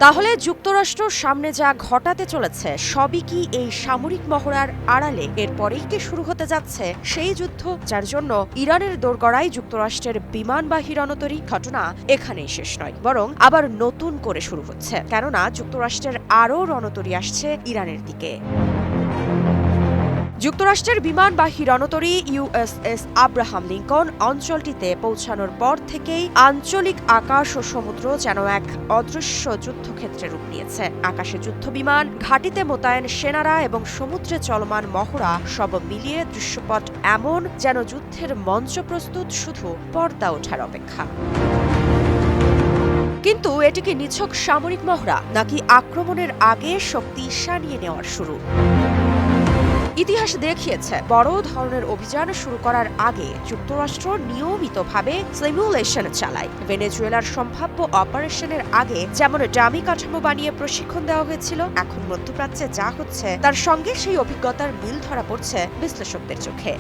তাহলে যুক্তরাষ্ট্র সামনে যা ঘটাতে চলেছে সবই কি এই সামরিক মহড়ার আড়ালে? এরপরেই কি শুরু হতে যাচ্ছে সেই যুদ্ধ যার জন্য ইরানের দোরগড়ায় যুক্তরাষ্ট্রের বিমানবাহী রণতরী? ঘটনা এখানেই শেষ নয়, বরং আবার নতুন করে শুরু হচ্ছে, কেননা যুক্তরাষ্ট্রের আরও রণতরী আসছে ইরানের দিকে। যুক্তরাষ্ট্রের বিমানবাহী রণতরী ইউএসএস আব্রাহাম লিঙ্কন অঞ্চলটিতে পৌঁছানোর পর থেকেই আঞ্চলিক আকাশ ও সমুদ্র যেন এক অদৃশ্য যুদ্ধক্ষেত্রে রূপ নিয়েছে। আকাশে যুদ্ধবিমান, ঘাঁটিতে মোতায়েন সেনারা এবং সমুদ্রে চলমান মহড়া সব মিলিয়ে দৃশ্যপট এমন যেন যুদ্ধের মঞ্চ প্রস্তুত, শুধু পর্দা ওঠার অপেক্ষা। কিন্তু এটি কি নিছক সামরিক মহড়া, নাকি আক্রমণের আগে শক্তি সানিয়ে নেওয়ার শুরু? ইতিহাস দেখিয়েছে, বড় ধরনের অভিযান শুরু করার আগে যুক্তরাষ্ট্র নিয়মিতভাবে সিমুলেশন চালায়। ভেনেজুয়েলার সম্ভাব্য অপারেশনের আগে যেমন ডামি কাঠামো বানিয়ে প্রশিক্ষণ দেওয়া হয়েছিল, এখন মধ্যপ্রাচ্যে যা হচ্ছে তার সঙ্গে সেই অভিজ্ঞতার মিল ধরা পড়ছে বিশ্লেষকদের চোখে।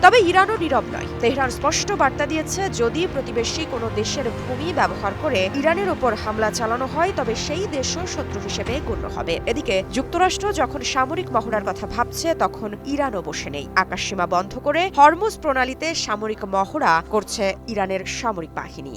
তবে ইরানও নীরব নয়। তেহরান স্পষ্ট বার্তা দিয়েছে, যদি প্রতিবেশী কোনো দেশের ভূমি ব্যবহার করে ইরানের ওপর হামলা চালানো হয় তবে সেই দেশও শত্রু হিসেবে গণ্য হবে। এদিকে যুক্তরাষ্ট্র যখন সামরিক মহড়ার কথা ভাবছে, তখন ইরানও বসে নেই। আকাশসীমা বন্ধ করে হরমুজ প্রণালীতে সামরিক মহড়া করছে ইরানের সামরিক বাহিনী।